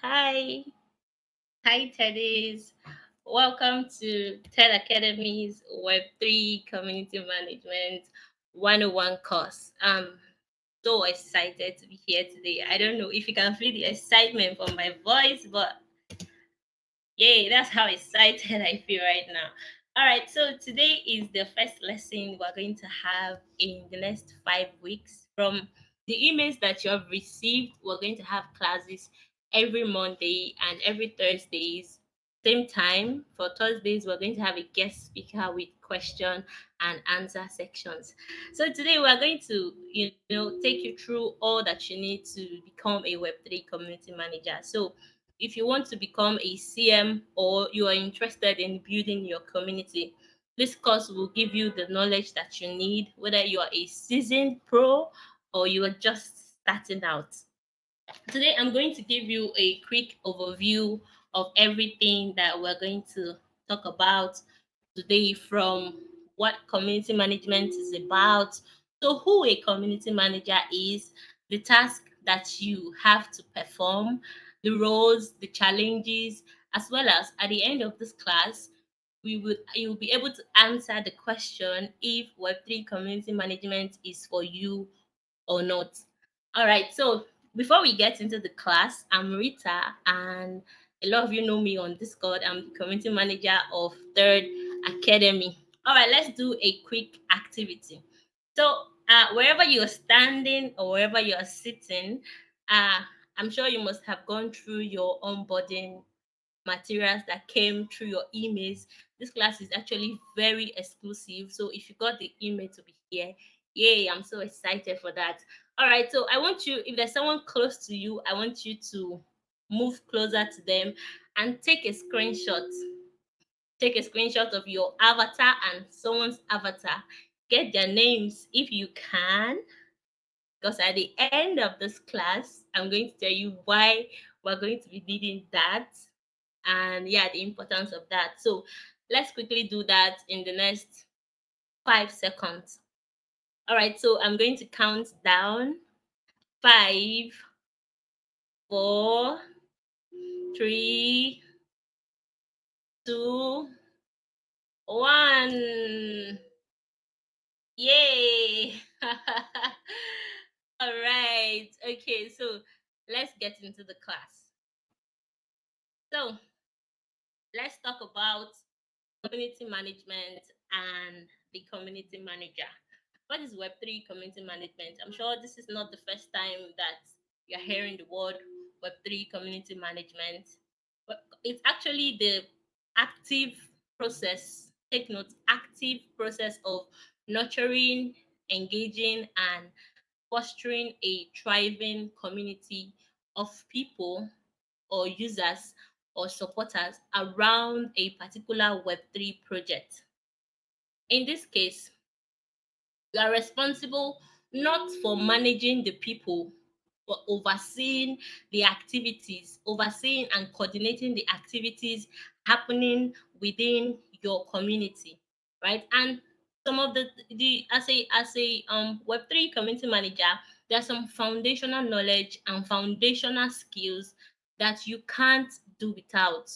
Hi. Hi, Teddies. Welcome to TED Academy's Web3 Community Management 101 course. I'm so excited to be here today. I don't know if you can feel the excitement from my voice, but yay, that's how excited I feel right now. All right, so today is the first lesson we're going to have in the next 5 weeks. From the emails that you have received, we're going to have classes every Monday and every Thursdays. Same time. For Thursdays, we're going to have a guest speaker with question and answer sections. So today we're going to, take you through all that you need to become a Web3 community manager. So if you want to become a CM or you are interested in building your community, this course will give you the knowledge that you need, whether you are a seasoned pro or you are just starting out. Today, I'm going to give you a quick overview of everything that we're going to talk about today, from what community management is about, so who a community manager is, the task that you have to perform, the roles, the challenges, as well as at the end of this class, you will be able to answer the question if Web3 community management is for you or not. All right, so before we get into the class, I'm Rita, and a lot of you know me on Discord. I'm the community manager of Third Academy. All right, let's do a quick activity. So, wherever you're standing or wherever you're sitting, uh, I'm sure you must have gone through your onboarding materials that came through your emails. This class is actually very exclusive. So if you got the email to be here, yay, I'm so excited for that. All right, so I want you, if there's someone close to you, I want you to move closer to them and take a screenshot. Take a screenshot of your avatar and someone's avatar. Get their names if you can, because at the end of this class, I'm going to tell you why we're going to be needing that, and yeah, the importance of that. So let's quickly do that in the next 5 seconds. All right, so I'm going to count down: five, four, three, two, one. Yay! All right, okay, so let's get into the class. So let's talk about community management and the community manager. What is Web3 community management? I'm sure this is not the first time that you're hearing the word Web3 community management, but it's actually the active process, take note, active process of nurturing, engaging, and fostering a thriving community of people or users or supporters around a particular Web3 project. In this case, you are responsible not for managing the people, but overseeing the activities, overseeing and coordinating the activities happening within your community, right? And some of the as a Web3 community manager, there are some foundational knowledge and foundational skills that you can't do without.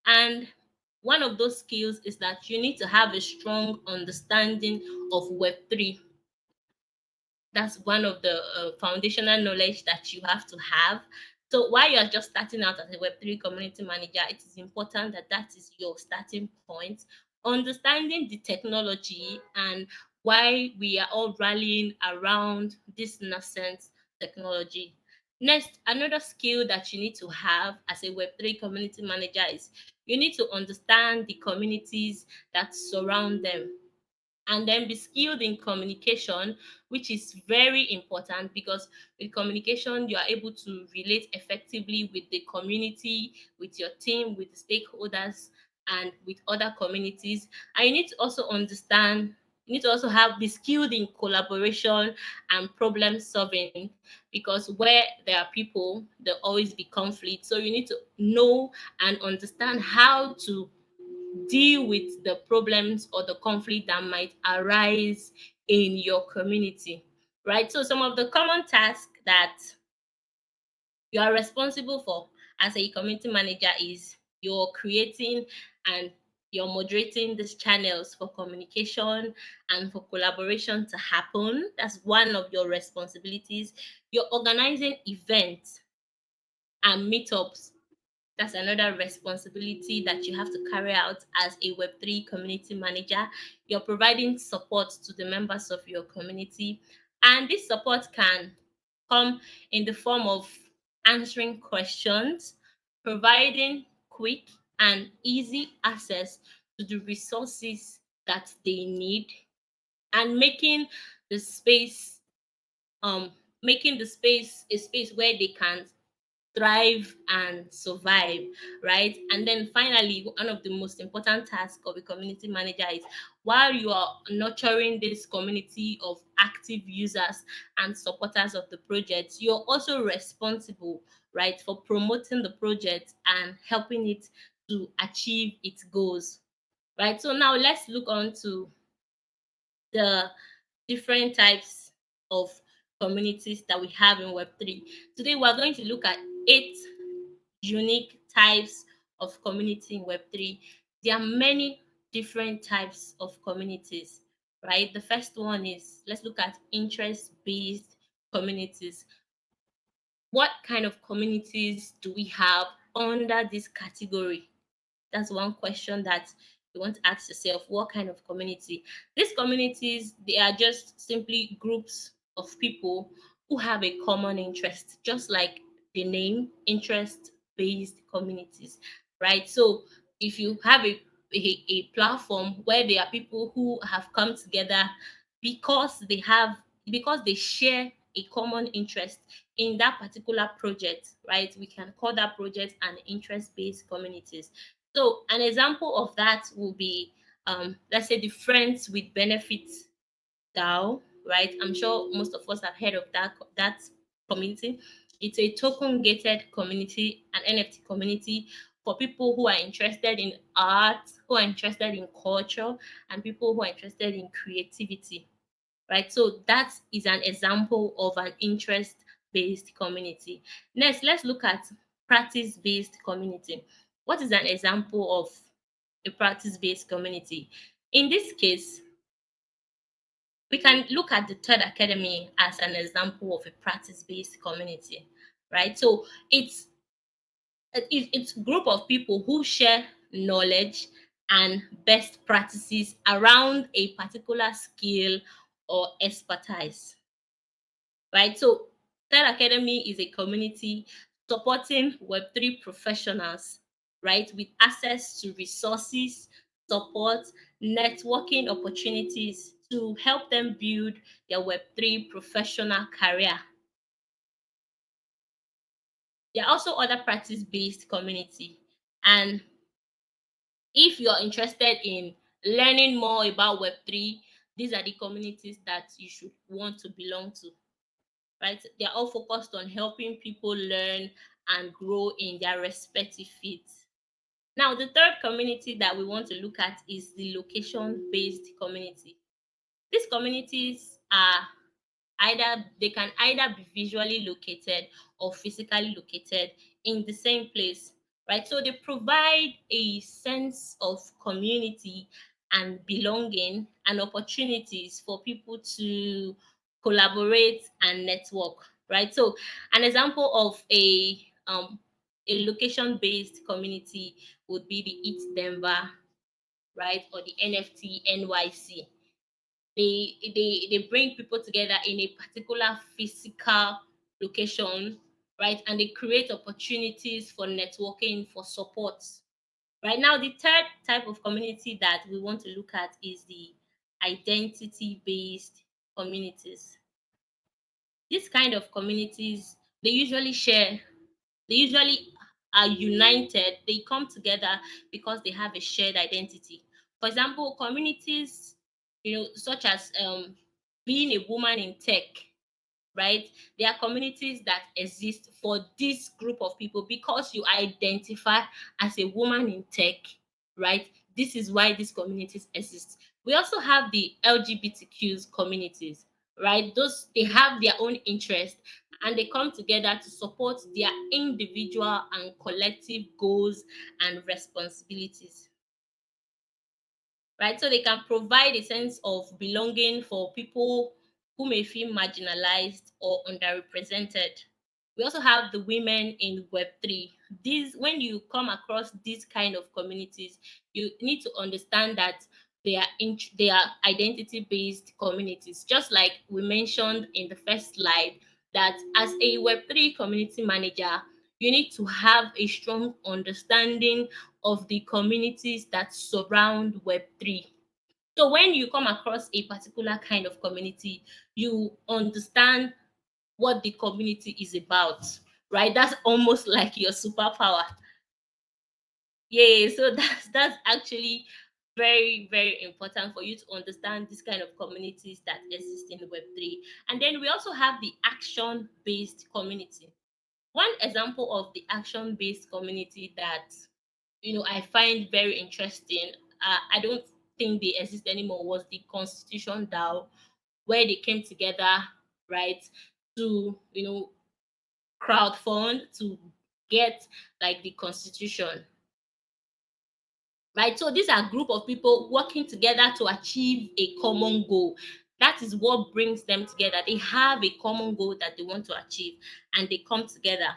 And one of those skills is that you need to have a strong understanding of Web3. That's one of the foundational knowledge that you have to have. So while you're just starting out as a Web3 community manager, it is important that that is your starting point. Understanding the technology and why we are all rallying around this nascent technology. Next, another skill that you need to have as a Web3 community manager is you need to understand the communities that surround them, and then be skilled in communication, which is very important because with communication you are able to relate effectively with the community, with your team, with the stakeholders, and with other communities. And you need to also understand, you need to also have be skilled in collaboration and problem solving, because where there are people there'll always be conflict. So you need to know and understand how to deal with the problems or the conflict that might arise in your community, right? So some of the common tasks that you are responsible for as a community manager is you're creating and you're moderating these channels for communication and for collaboration to happen. That's one of your responsibilities. You're organizing events and meetups. That's another responsibility that you have to carry out as a Web3 community manager. You're providing support to the members of your community, and this support can come in the form of answering questions, providing quick and easy access to the resources that they need, and the space um making the space a space where they can thrive and survive, right? And then finally, one of the most important tasks of a community manager is while you are nurturing this community of active users and supporters of the project, you're also responsible, right, for promoting the project and helping it to achieve its goals, right? So now let's look on to the different types of communities that we have in Web3. Today, we're going to look at 8 unique types of community in Web3. There are many different types of communities, right? The first one is let's look at interest based communities. What kind of communities do we have under this category? That's one question that you want to ask yourself. What kind of community? These communities, they are just simply groups of people who have a common interest, just like the name, interest-based communities, right? So if you have a platform where there are people who have come together because because they share a common interest in that particular project, right? We can call that project an interest-based communities. So an example of that will be, let's say the Friends with Benefits DAO, right? I'm sure most of us have heard of that community. It's a token gated community, an NFT community for people who are interested in art, who are interested in culture, and people who are interested in creativity, right? So that is an example of an interest-based community. Next, let's look at practice-based community. What is an example of a practice-based community? In this case, we can look at the Third Academy as an example of a practice-based community, right? So it's a group of people who share knowledge and best practices around a particular skill or expertise, right? So Style Academy is a community supporting Web3 professionals, right, with access to resources, support, networking opportunities to help them build their Web3 professional career. There are also other practice-based community. And if you're interested in learning more about Web3, these are the communities that you should want to belong to, right? They're all focused on helping people learn and grow in their respective fields. Now, the third community that we want to look at is the location-based community. These communities are they can either be visually located or physically located in the same place, right? So they provide a sense of community and belonging and opportunities for people to collaborate and network, right? So an example of a location-based community would be the Eat Denver, right, or the NFT NYC. They bring people together in a particular physical location, right, and they create opportunities for networking, for support. Right now, the third type of community that we want to look at is the identity based communities. This kind of communities, they usually share they usually are united. They come together because they have a shared identity. For example, communities, such as being a woman in tech, right? There are communities that exist for this group of people because you identify as a woman in tech, right? This is why these communities exist. We also have the LGBTQs communities, right? Those they have their own interest and they come together to support their individual and collective goals and responsibilities, right? So they can provide a sense of belonging for people who may feel marginalized or underrepresented. We also have the women in Web3. These, when you come across these kind of communities, you need to understand that they are identity based communities. Just like we mentioned in the first slide, that as a Web3 community manager, you need to have a strong understanding of the communities that surround Web3. So when you come across a particular kind of community, you understand what the community is about, right? That's almost like your superpower. Yeah, so that's actually very, very important for you to understand this kind of communities that exist in Web3. And then we also have the action-based community. One example of the action-based community that I find very interesting. I don't think they exist anymore. Was the Constitution DAO, where they came together, right, to crowdfund to get like the Constitution, right? So these are group of people working together to achieve a common goal. That is what brings them together. They have a common goal that they want to achieve, and they come together.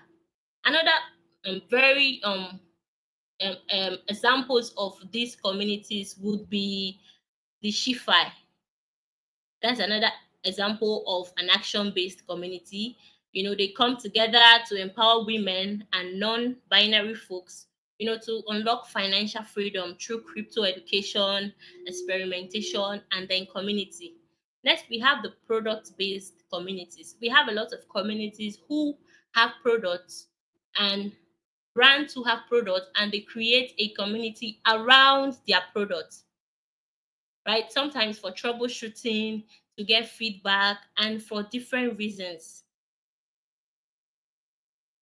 Another very examples of these communities would be the Shifi. That's another example of an action-based community. They come together to empower women and non-binary folks, to unlock financial freedom through crypto education, experimentation, and then community. Next, we have the product-based communities. We have a lot of communities who have products and brands who have products, and they create a community around their products, right? Sometimes for troubleshooting, to get feedback, and for different reasons.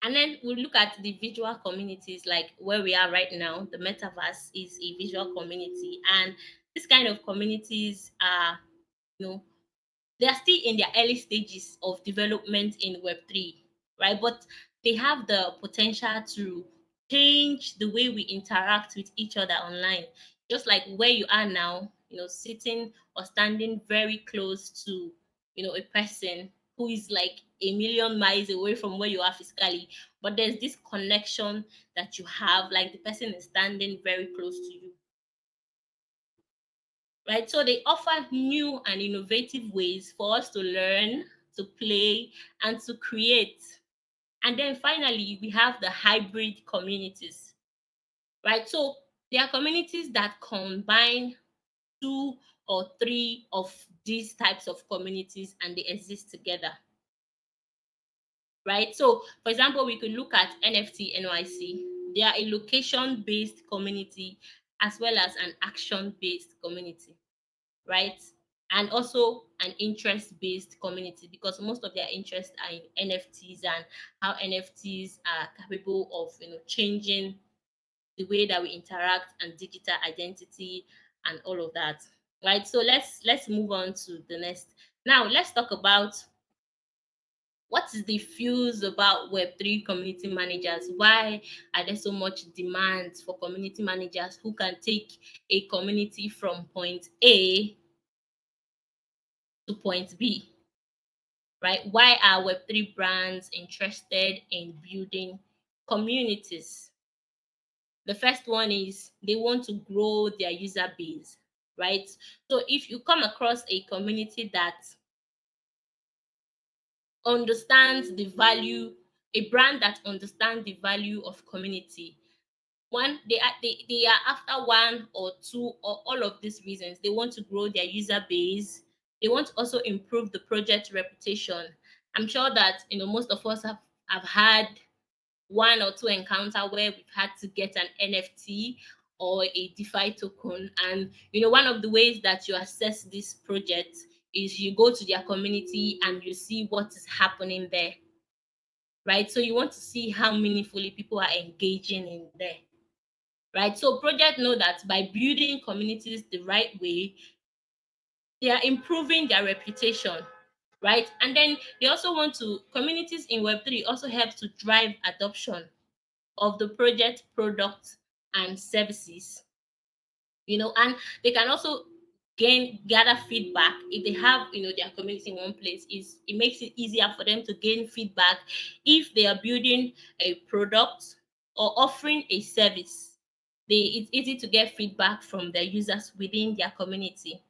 And then we look at the visual communities, like where we are right now. The metaverse is a visual community, and this kind of communities are, you know, they are still in their early stages of development in Web3, right? But they have the potential to change the way we interact with each other online. Just like where you are now, sitting or standing very close to, a person who is like a million miles away from where you are physically. But there's this connection that you have, like the person is standing very close to you, right? So they offer new and innovative ways for us to learn, to play, and to create. And then finally, we have the hybrid communities, right? So there are communities that combine two or three of these types of communities and they exist together, right? So, for example, we could look at NFT NYC. They are a location based community as well as an action based community, right? And also an interest-based community because most of their interests are in NFTs and how NFTs are capable of changing the way that we interact and digital identity and all of that. Right. So let's move on to the next. Now let's talk about what is the fuse about Web3 community managers? Why are there so much demand for community managers who can take a community from point A to point B, right? Why are Web3 brands interested in building communities? The first one is they want to grow their user base, right? So if you come across a community that understands the value, a brand that understands the value of community, one, they are after one or two or all of these reasons. They want to grow their user base. They want to also improve the project reputation. I'm sure that most of us have had one or two encounter where we've had to get an NFT or a DeFi token. And one of the ways that you assess this project is you go to their community and you see what is happening there. Right. So you want to see how meaningfully people are engaging in there. Right. So projects know that by building communities the right way, they are improving their reputation. right? And then they also want to communities in Web3 also help to drive adoption of the project products and services, and they can also gather feedback if they have their community in one place. Is it makes it easier for them to gain feedback if they are building a product or offering a service. It's easy to get feedback from their users within their community.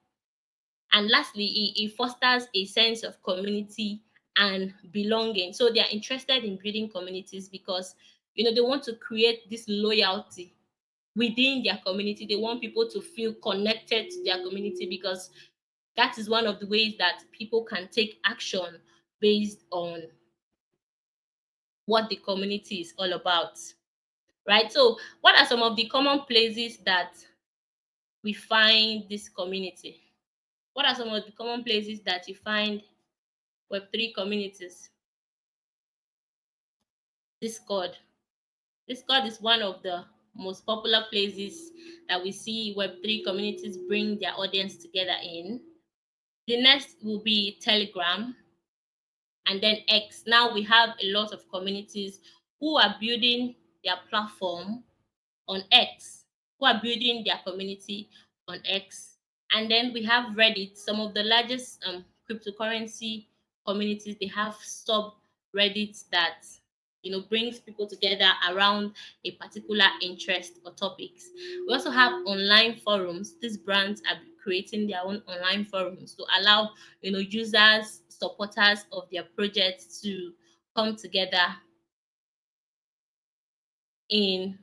And lastly, it fosters a sense of community and belonging. So they are interested in building communities because they want to create this loyalty within their community. They want people to feel connected to their community because that is one of the ways that people can take action based on what the community is all about. Right? So, what are some of the common places that we find this community? What are some of the common places that you find Web3 communities? Discord. Discord is one of the most popular places that we see Web3 communities bring their audience together in. The next will be Telegram and then X. Now we have a lot of communities who are building their platform on X, who are building their community on X. And then we have Reddit, some of the largest cryptocurrency communities. They have sub Reddits that brings people together around a particular interest or topics. We also have online forums. These brands are creating their own online forums to allow users, supporters of their projects to come together in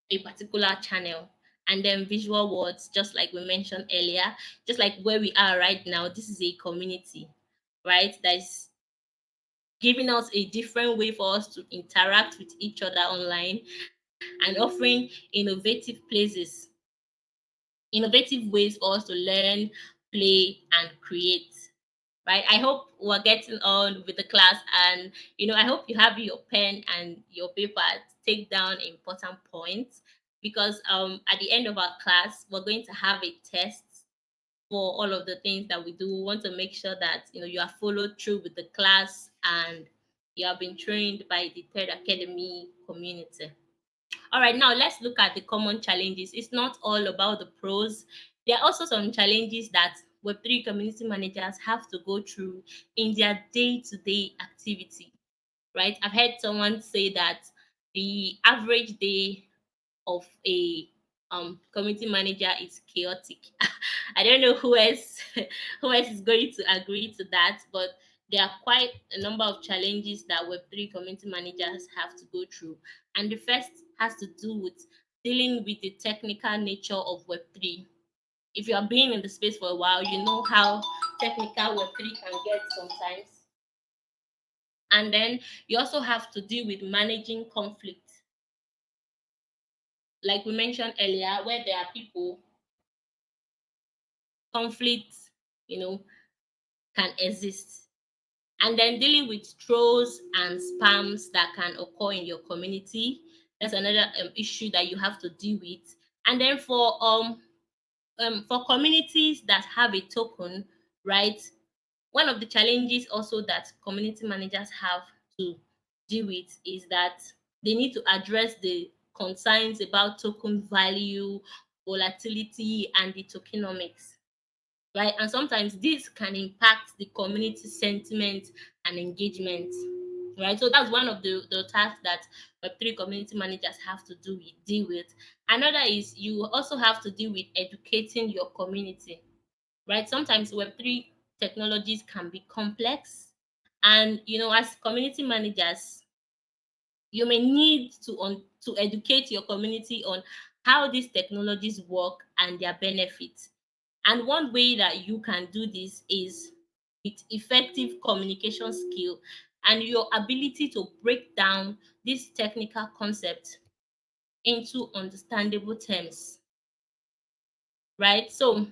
a particular channel. And then visual words, just like we mentioned earlier, just like where we are right now, this is a community, right? That is giving us a different way for us to interact with each other online and offering innovative ways for us to learn, play, and create. Right? I hope we're getting on with the class, and I hope you have your pen and your paper to take down important points because at the end of our class we're going to have a test for all of the things that we do. We want to make sure that you are followed through with the class and you have been trained by the Third Academy community. All right, now let's look at the common challenges. It's not all about the pros. There are also some challenges that Web3 community managers have to go through in their day-to-day activity, right? I've heard someone say that the average day of a community manager is chaotic. I don't know who else who else is going to agree to that, but there are quite a number of challenges that Web3 community managers have to go through. And the first has to do with dealing with the technical nature of Web3. If you are being in the space for a while, you know how technical Web3 can get sometimes. And then you also have to deal with managing conflict. Like we mentioned earlier, where there are people, conflict, you know, can exist. And then dealing with trolls and spams that can occur in your community. That's another issue that you have to deal with. And then for communities that have a token, right? One of the challenges also that community managers have to deal with is that they need to address the concerns about token value, volatility, and the tokenomics, right? And sometimes this can impact the community sentiment and engagement, right? So that's one of the tasks that Web3 community managers have to deal with. Another is you also have to deal with educating your community, right? Sometimes Web3 technologies can be complex, and as community managers, you may need to educate your community on how these technologies work and their benefits. And one way that you can do this is with effective communication skill and your ability to break down these technical concepts into understandable terms, right? So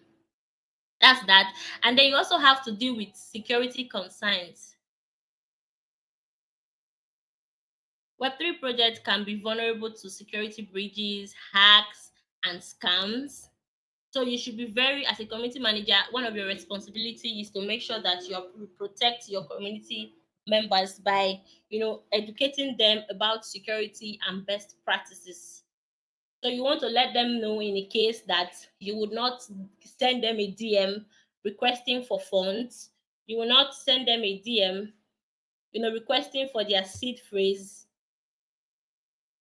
that's that. And then you also have to deal with security concerns. Web3 projects can be vulnerable to security breaches, hacks, and scams. So you should be very, as a community manager, one of your responsibility is to make sure that you protect your community members by, educating them about security and best practices. So you want to let them know in a case that you would not send them a DM requesting for funds. You will not send them a DM, requesting for their seed phrase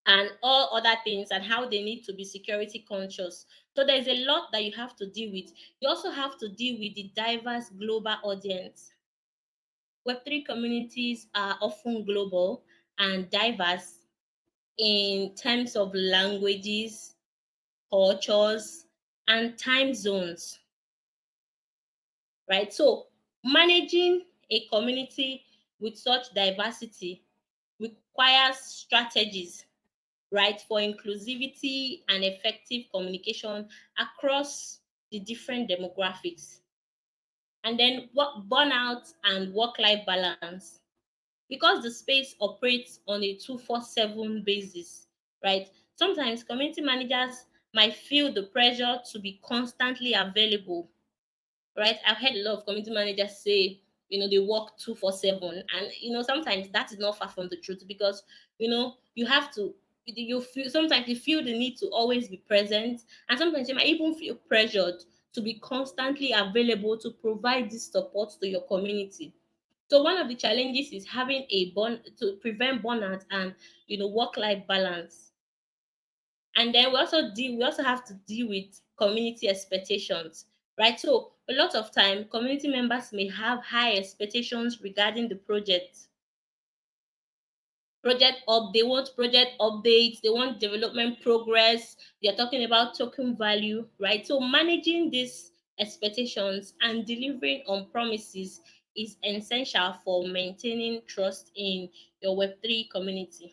and all other things, and how they need to be security conscious. So there's a lot that you have to deal with. You also have to deal with the diverse global audience. Web3 communities are often global and diverse in terms of languages, cultures, and time zones, right? So managing a community with such diversity requires strategies, right, for inclusivity and effective communication across the different demographics. And then what burnout and work-life balance. Because the space operates on a 247 basis, right? Sometimes community managers might feel the pressure to be constantly available, right? I've heard a lot of community managers say, they work 247. And, sometimes that is not far from the truth, because, you have to, you feel, sometimes you feel the need to always be present. And sometimes you might even feel pressured to be constantly available to provide this support to your community. So one of the challenges is having a to prevent burnout and, work-life balance. And then we also have to deal with community expectations, right? So a lot of time community members may have high expectations regarding the they want project updates, they want development progress, they're talking about token value, right? So managing these expectations and delivering on promises is essential for maintaining trust in your Web3 community.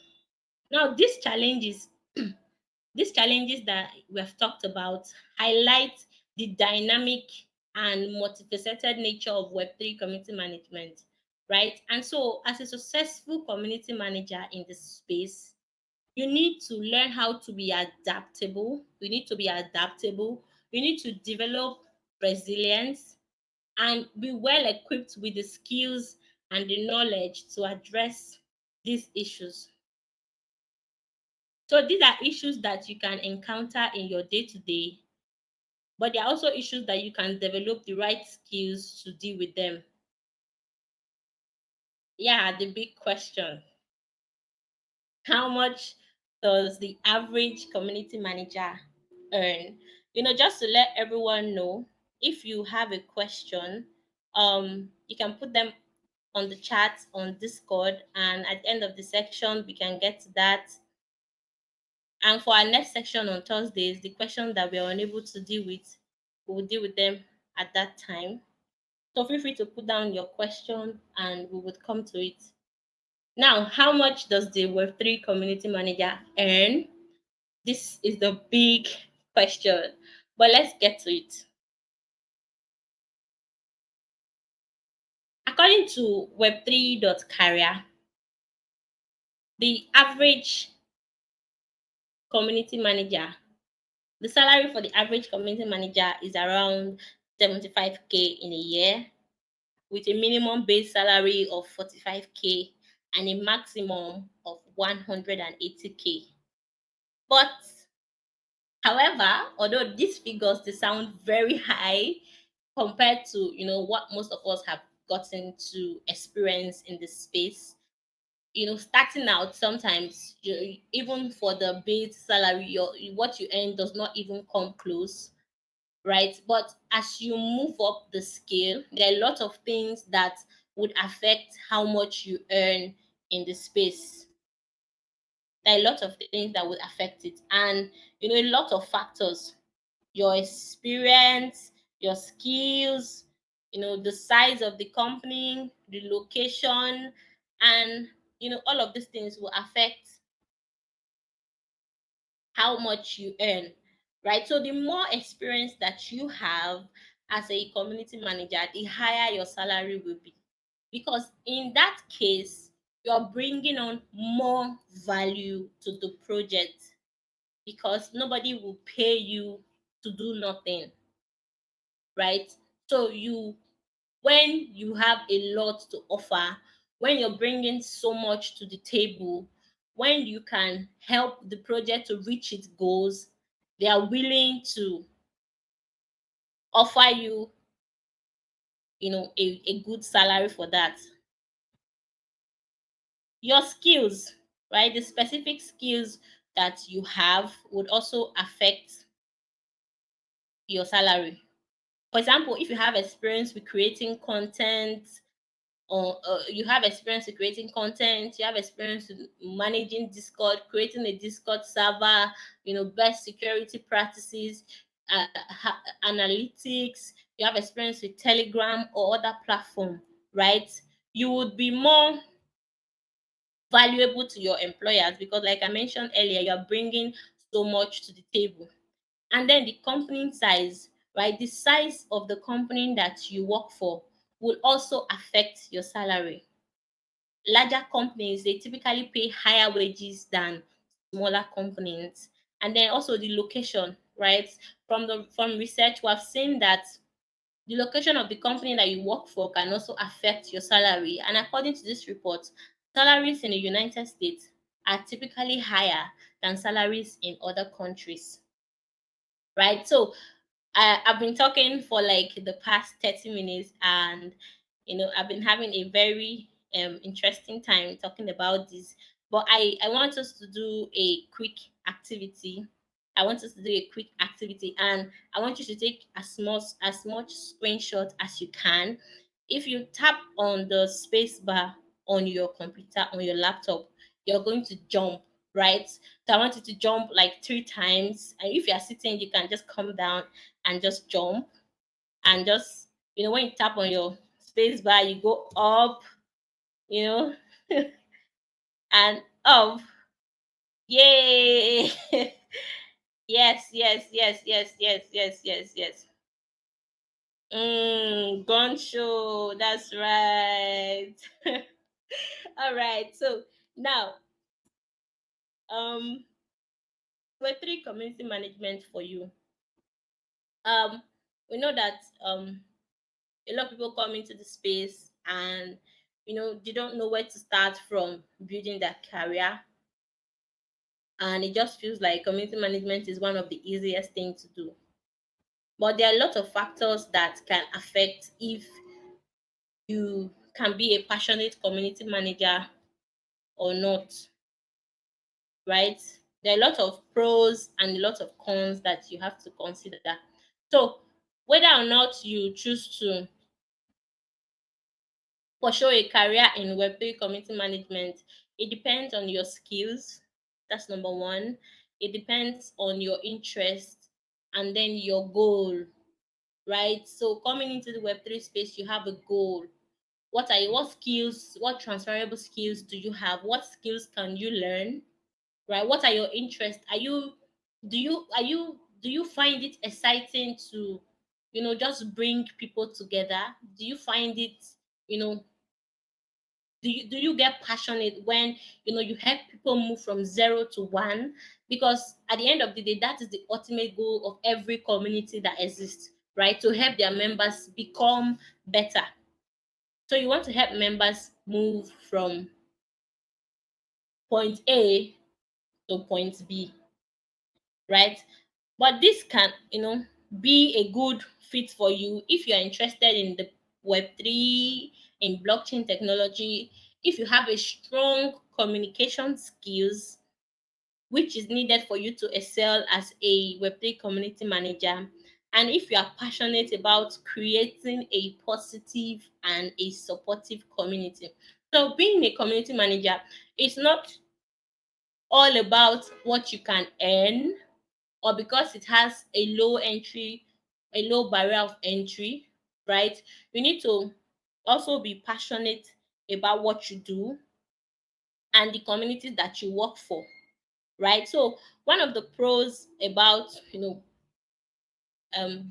Now, these challenges that we have talked about highlight the dynamic and multifaceted nature of Web3 community management, right? And so, as a successful community manager in this space, you need to learn how to be adaptable. You need to be adaptable. You need to develop resilience and be well equipped with the skills and the knowledge to address these issues. So these are issues that you can encounter in your day to day, but there are also issues that you can develop the right skills to deal with them. Yeah, the big question: how much does the average community manager earn? Just to let everyone know, if you have a question, you can put them on the chat on Discord, and at the end of the section, we can get to that. And for our next section on Thursdays, the questions that we are unable to deal with, we will deal with them at that time. So feel free to put down your question and we would come to it. Now, how much does the Web3 community manager earn? This is the big question, but let's get to it. According to Web3.career, the average community manager, the salary for the average community manager is around 75K in a year, with a minimum base salary of 45K and a maximum of 180K. But however, although these figures they sound very high compared to what most of us have gotten to experience in this space, starting out sometimes even for the base salary, what you earn does not even come close, right? But as you move up the scale, there are a lot of things that would affect how much you earn in the space. There are a lot of things that would affect it, and a lot of factors: your experience, your skills, the size of the company, the location, and all of these things will affect how much you earn, right? So the more experience that you have as a community manager, the higher your salary will be. Because in that case, you're bringing on more value to the project, because nobody will pay you to do nothing. right? So when you have a lot to offer, when you're bringing so much to the table, when you can help the project to reach its goals, they are willing to offer you, a good salary for that. Your skills, right? The specific skills that you have would also affect your salary. For example, if you have experience with creating content, or you have experience with creating content, you have experience with managing Discord, creating a Discord server, best security practices, analytics, you have experience with Telegram or other platform, right? You would be more valuable to your employers because, like I mentioned earlier, you're bringing so much to the table. And then the company size, right? The size of the company that you work for will also affect your salary. Larger companies, they typically pay higher wages than smaller companies. And then also the location, right? From research, we have seen that the location of the company that you work for can also affect your salary. And according to this report, salaries in the United States are typically higher than salaries in other countries, right? So I've been talking for like the past 30 minutes, and I've been having a very interesting time talking about this. But I want us to do a quick activity. I want us to do a quick activity, and I want you to take as much screenshot as you can. If you tap on the space bar on your computer, on your laptop, you're going to jump, right? So I want you to jump like 3 times. And if you're sitting, you can just come down and just jump, and just when you tap on your space bar, you go up, you know and up. Yay! Yes, yes, yes, yes, yes, yes, yes, yes. Gun show, that's right. All right, so now, um Web3 community management for you. um we know that a lot of people come into the space, and they don't know where to start from building their career, and it just feels like community management is one of the easiest things to do. But there are a lot of factors that can affect if you can be a passionate community manager or not, right? There are a lot of pros and a lot of cons that you have to consider. So whether or not you choose to pursue a career in Web3 community management, it depends on your skills. That's number one. It depends on your interest and then your goal, right? So coming into the Web3 space, you have a goal. What skills, what transferable skills do you have? What skills can you learn? Right? What are your interests? Do you find it exciting to, just bring people together? Do you find it, you know, do you get passionate when you help people move from 0 to 1? Because at the end of the day, that is the ultimate goal of every community that exists, right? To help their members become better. So you want to help members move from point A to point B, right? But this can, be a good fit for you if you're interested in the Web3, in blockchain technology, if you have a strong communication skills, which is needed for you to excel as a Web3 community manager. And if you are passionate about creating a positive and a supportive community. So being a community manager is not all about what you can earn, or because it has a low barrier of entry, right? You need to also be passionate about what you do and the communities that you work for, right? So one of the pros about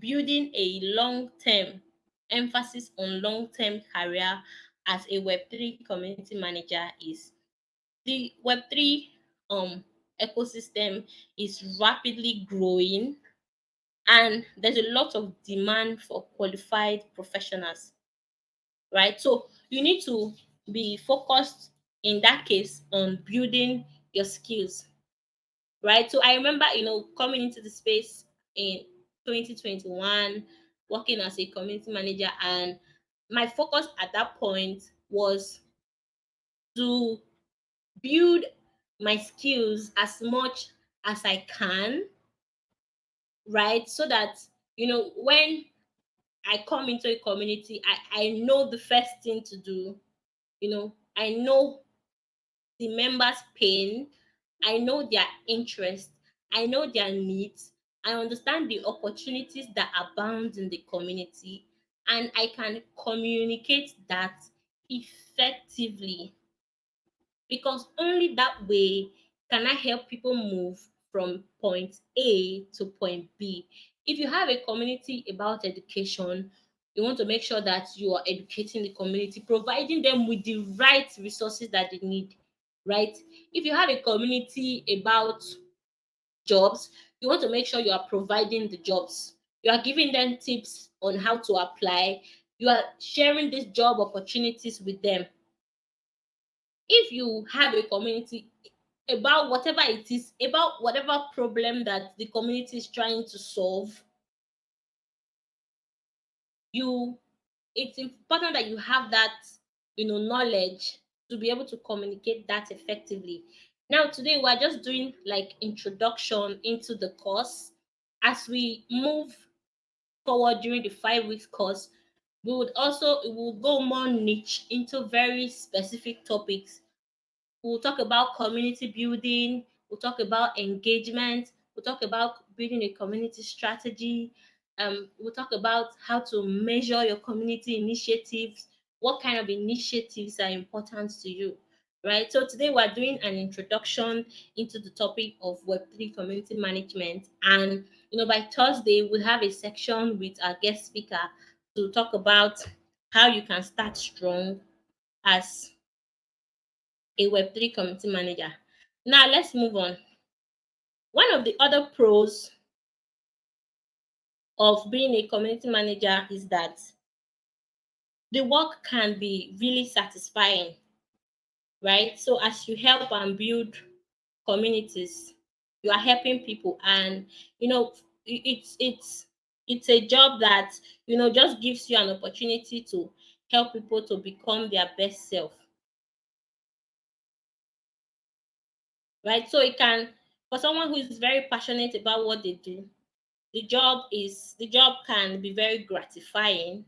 building a long-term emphasis on long-term career as a Web3 community manager is the Web3 ecosystem is rapidly growing, and there's a lot of demand for qualified professionals, right? So you need to be focused in that case on building your skills, right? So I remember, coming into the space in 2021, working as a community manager, and my focus at that point was to build my skills as much as I can, right? So that, when I come into a community, I know the first thing to do. I know the members' pain, I know their interest, I know their needs, I understand the opportunities that abound in the community, and I can communicate that effectively, because only that way can I help people move from point A to point B. If you have a community about education, you want to make sure that you are educating the community, providing them with the right resources that they need, right? If you have a community about jobs, you want to make sure you are providing the jobs. You are giving them tips on how to apply. You are sharing these job opportunities with them. If you have a community about whatever it is, about whatever problem that the community is trying to solve, you it's important that you have that knowledge to be able to communicate that effectively. Now today we're just doing like introduction into the course. As we move forward during the 5 weeks course, we will go more niche into very specific topics. We'll talk about community building, we'll talk about engagement, we'll talk about building a community strategy, we'll talk about how to measure your community initiatives, what kind of initiatives are important to you, right? So today we're doing an introduction into the topic of Web3 community management. And by Thursday, we'll have a section with our guest speaker to talk about how you can start strong as a Web3 community manager. Now, let's move on. One of the other pros of being a community manager is that the work can be really satisfying, right? So, as you help and build communities, you are helping people, and it's a job that just gives you an opportunity to help people to become their best self, right? So, it can, for someone who is very passionate about what they do, the job can be very gratifying,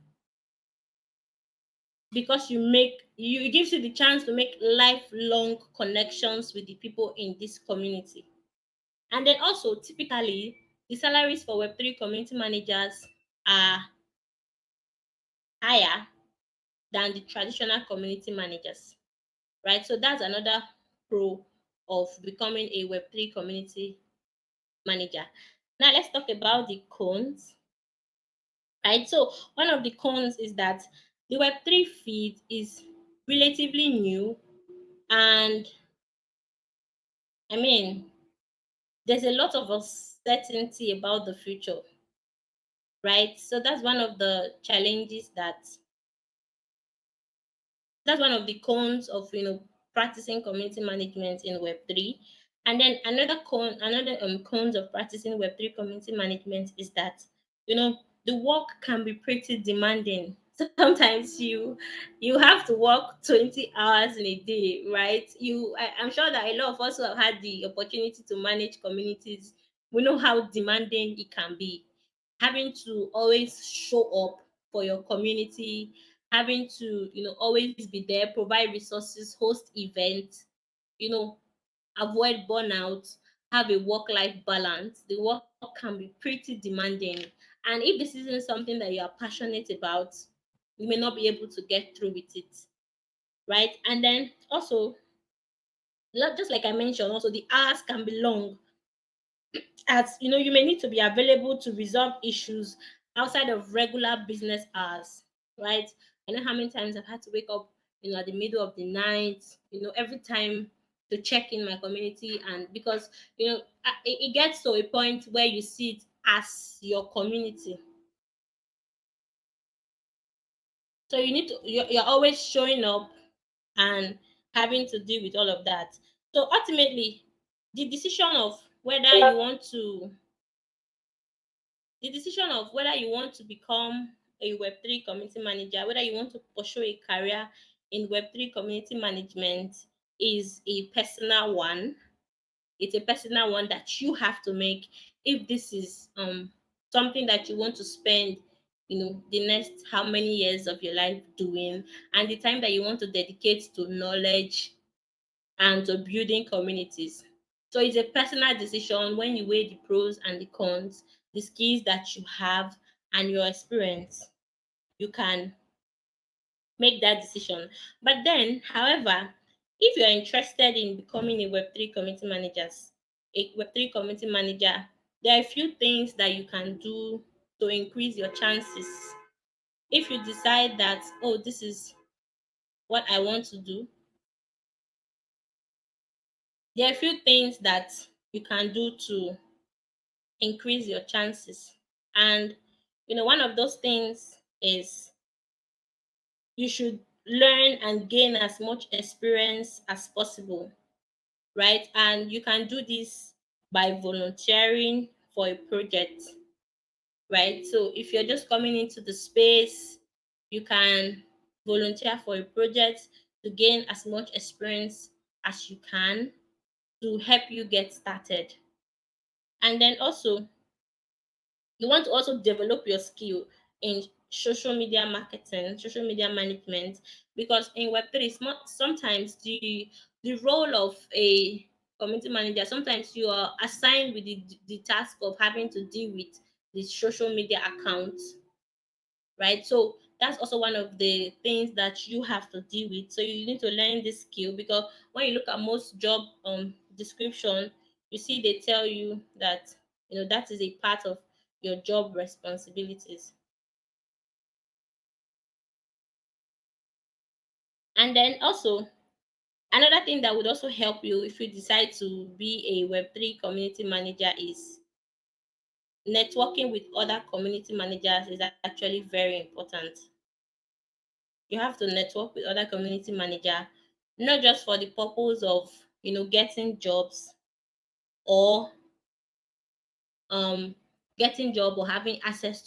because it gives you the chance to make lifelong connections with the people in this community. And then also, typically, the salaries for Web3 community managers are higher than the traditional community managers, right? So that's another pro of becoming a Web3 community manager. Now let's talk about the cons, right? So one of the cons is that the Web3 feed is relatively new, and I mean, there's a lot of uncertainty about the future, right? So that's one of the cons of practicing community management in Web3. And then another cons of practicing Web3 community management is that the work can be pretty demanding. Sometimes you have to work 20 hours in a day, right? I'm sure that a lot of us who have had the opportunity to manage communities, we know how demanding it can be. Having to always show up for your community, having to always be there, provide resources, host events, you know avoid burnout, have a work-life balance. The work can be pretty demanding, and if this isn't something that you are passionate about, you may not be able to get through with it, right? And then also, just like I mentioned, also the hours can be long, as you may need to be available to resolve issues outside of regular business hours, right? I know how many times I've had to wake up at the middle of the night, every time, to check in my community. And because it gets to a point where you see it as your community. So you need to you're always showing up and having to deal with all of that. So ultimately, the decision of whether you want to the decision of whether you want to become a Web3 community manager, whether you want to pursue a career in Web3 community management is a personal one. It's a personal one that you have to make if this is something that you want to spend the next how many years of your life doing, and the time that you want to dedicate to knowledge and to building communities. So it's a personal decision when you weigh the pros and the cons, the skills that you have, and your experience. You can make that decision. But then, however, if you're interested in becoming a Web3 community manager, there are a few things that you can do to increase your chances. If you decide that, oh, this is what I want to do, there are a few things that you can do to increase your chances. And one of those things is you should learn and gain as much experience as possible, right? And you can do this by volunteering for a project, right? So if you're just coming into the space, you can volunteer for a project to gain as much experience as you can to help you get started. And then also, you want to also develop your skill in social media marketing, social media management, because in Web3, sometimes the role of a community manager, sometimes you are assigned with the task of having to deal with the social media accounts, right? So that's also one of the things that you have to deal with. So you need to learn this skill, because when you look at most job description, you see they tell you that that is a part of your job responsibilities. And then also, another thing that would also help you if you decide to be a Web3 community manager is networking with other community managers is actually very important. You have to network with other community manager, not just for the purpose of getting jobs or um getting job or having access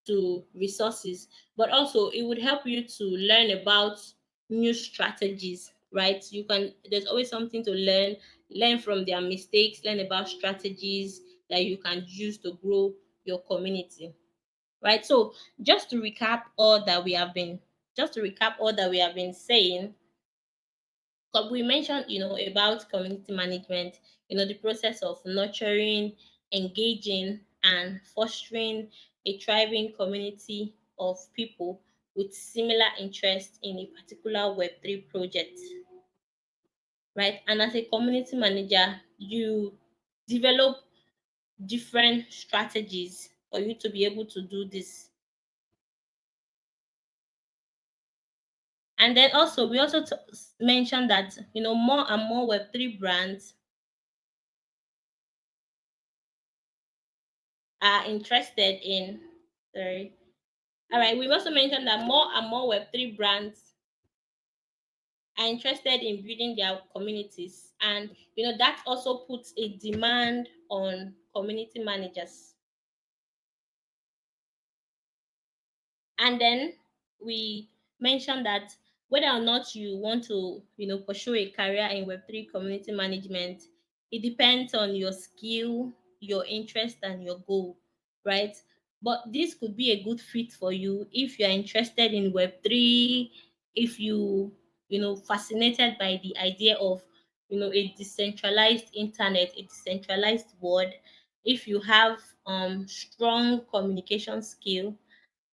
to resources, but also it would help you to learn about new strategies, right? There's always something to learn from their mistakes, learn about strategies that you can use to grow your community, right? So just to recap all that we have been saying. So we mentioned, about community management, the process of nurturing, engaging, and fostering a thriving community of people with similar interest in a particular Web3 project, right? And as a community manager, you develop different strategies for you to be able to do this. And then also, we also mentioned that, more and more Web3 brands are interested in. Sorry. All right. We've also mentioned that more and more Web3 brands are interested in building their communities. And, that also puts a demand on community managers. And then we mentioned that whether or not you want to, pursue a career in Web3 community management, it depends on your skill, your interest, and your goal, right? But this could be a good fit for you if you're interested in Web3, if fascinated by the idea of, a decentralized internet, a decentralized world, if you have strong communication skill,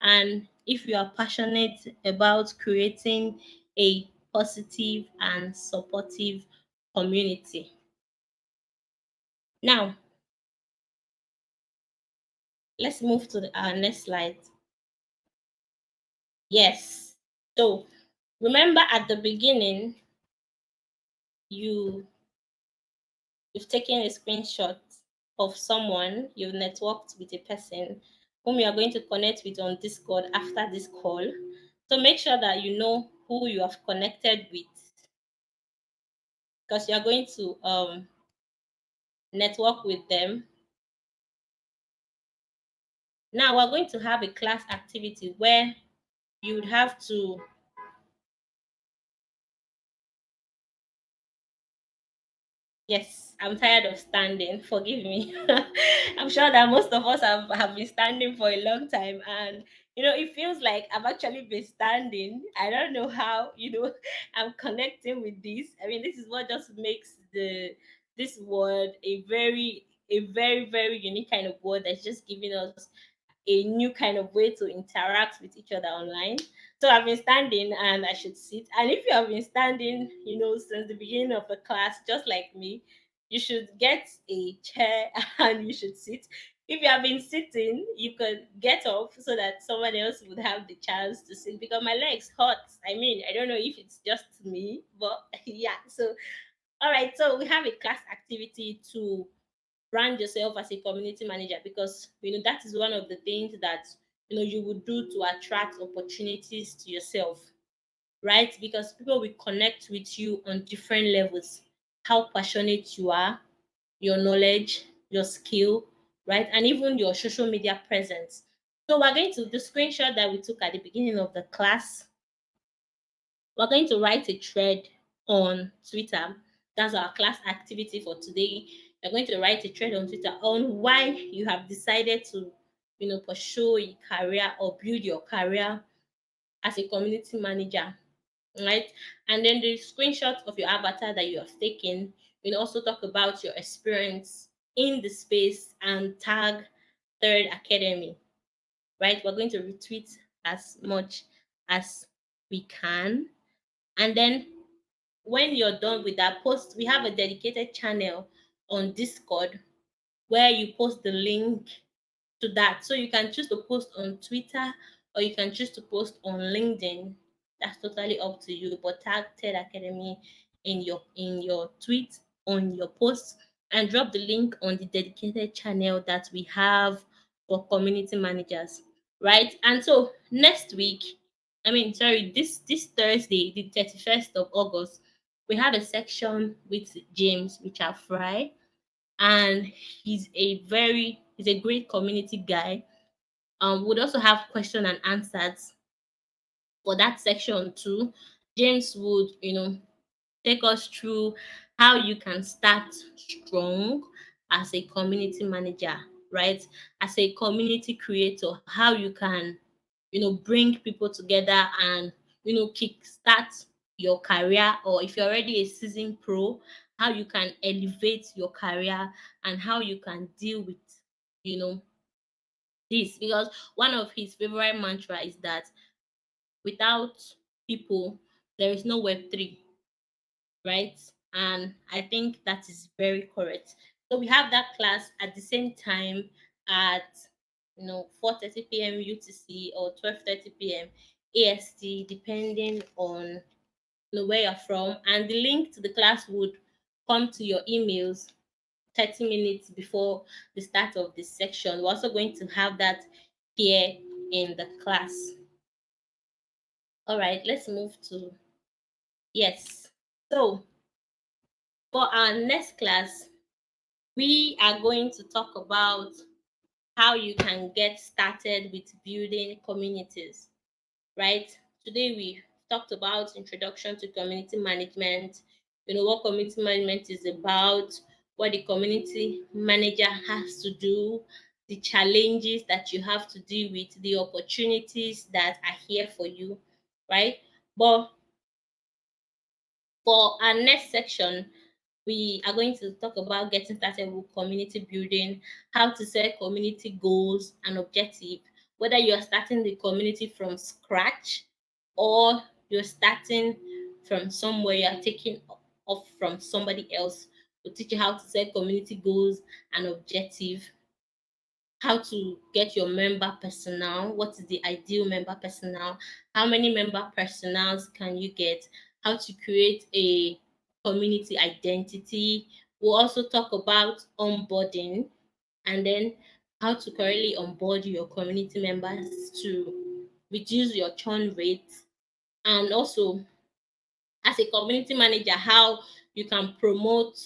and if you are passionate about creating a positive and supportive community. Now, let's move to our next slide. Yes. So, remember at the beginning, you you've taken a screenshot. of someone, you've networked with a person whom you are going to connect with on Discord after this call. So make sure that you know who you have connected with, because you are going to network with them. Now we're going to have a class activity where you would have to. Yes, I'm tired of standing. Forgive me. I'm sure that most of us have been standing for a long time. And, it feels like I've actually been standing. I don't know how, I'm connecting with this. I mean, this is what just makes this word a very, very unique kind of word that's just giving us a new kind of way to interact with each other online. So I've been standing and I should sit. And if you have been standing, since the beginning of the class, just like me, you should get a chair and you should sit. If you have been sitting, you could get up so that someone else would have the chance to sit because my legs hurt. I mean, I don't know if it's just me, but yeah. So, all right. So we have a class activity to brand yourself as a community manager, because that is one of the things that you would do to attract opportunities to yourself, right? Because people will connect with you on different levels, how passionate you are, your knowledge, your skill, right? And even your social media presence. So we're going to the screenshot that we took at the beginning of the class. We're going to write a thread on Twitter. That's our class activity for today. You're going to write a thread on Twitter on why you have decided to, pursue a career or build your career as a community manager, right? And then the screenshot of your avatar that you have taken, also talk about your experience in the space and tag Third Academy, right? We're going to retweet as much as we can. And then when you're done with that post, we have a dedicated channel on Discord where you post the link to that. So you can choose to post on Twitter or you can choose to post on LinkedIn. That's totally up to you. But tag TED Academy in your tweet, on your post, and drop the link on the dedicated channel that we have for community managers. Right. And so next week, this Thursday, the 31st of August, we have a section with James Richard Fry, and he's a great community guy. Would also have question and answers for that section too. James would, take us through how you can start strong as a community manager, right? As a community creator, how you can, bring people together and, kickstart your career, or if you're already a seasoned pro, how you can elevate your career and how you can deal with, you know, this. Because one of his favorite mantra is that without people, there is no Web3, right? And I think that is very correct. So we have that class at the same time at 4:30 p.m. UTC or 12:30 p.m. AST, depending on where you're from. And the link to the class would come to your emails 30 minutes before the start of this section. We're also going to have that here in the class. All right, let's move to yes. So for our next class, we are going to talk about how you can get started with building communities, right? Today we talked about introduction to community management, what community management is about, what the community manager has to do, the challenges that you have to deal with, the opportunities that are here for you, right? But for our next section, we are going to talk about getting started with community building, how to set community goals and objective, whether you are starting the community from scratch or you're starting from somewhere, you're taking off from somebody else. We'll teach you how to set community goals and objective, how to get your member personnel, what is the ideal member personnel, how many member personnels can you get, how to create a community identity. We'll also talk about onboarding, and then how to correctly onboard your community members to reduce your churn rate, and also as a community manager, how you can promote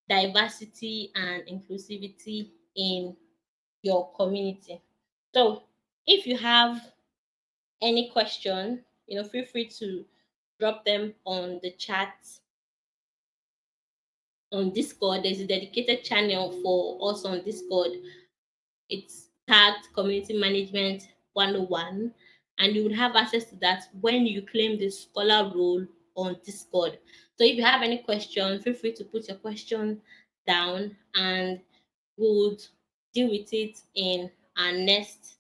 diversity and inclusivity in your community. So if you have any question, feel free to drop them on the chat on Discord. There's a dedicated channel for us on Discord. It's tagged Community Management 101, and you will have access to that when you claim the scholar role on Discord. So if you have any question, feel free to put your question down, and we would deal with it in our next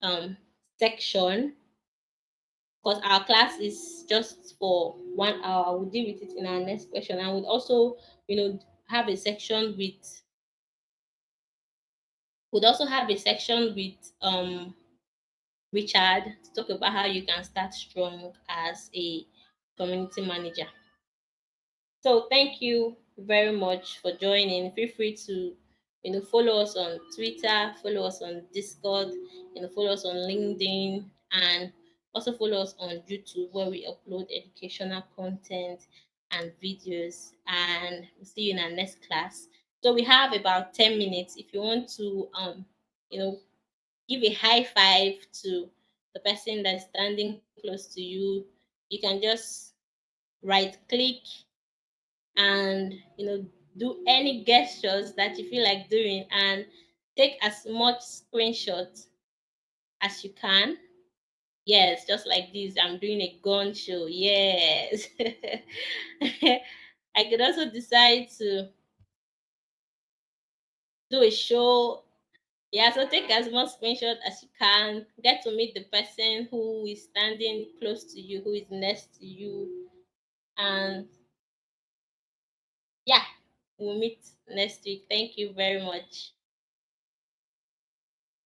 um, section, because our class is just for 1 hour. We'll deal with it in our next question, and we'll also, have a section with Richard to talk about how you can start strong as a community manager. So thank you very much for joining. Feel free to, follow us on Twitter, follow us on Discord, follow us on LinkedIn, and also follow us on YouTube, where we upload educational content and videos. And we'll see you in our next class. So we have about 10 minutes. If you want to, you know, give a high five to the person that's standing close to you, you can just right click and do any gestures that you feel like doing, and take as much screenshots as you can. Yes, just like this, I'm doing a gun show. Yes. I could also decide to do a show. Yeah, so take as much screenshot as you can. Get to meet the person who is standing close to you, who is next to you. And yeah, we'll meet next week. Thank you very much.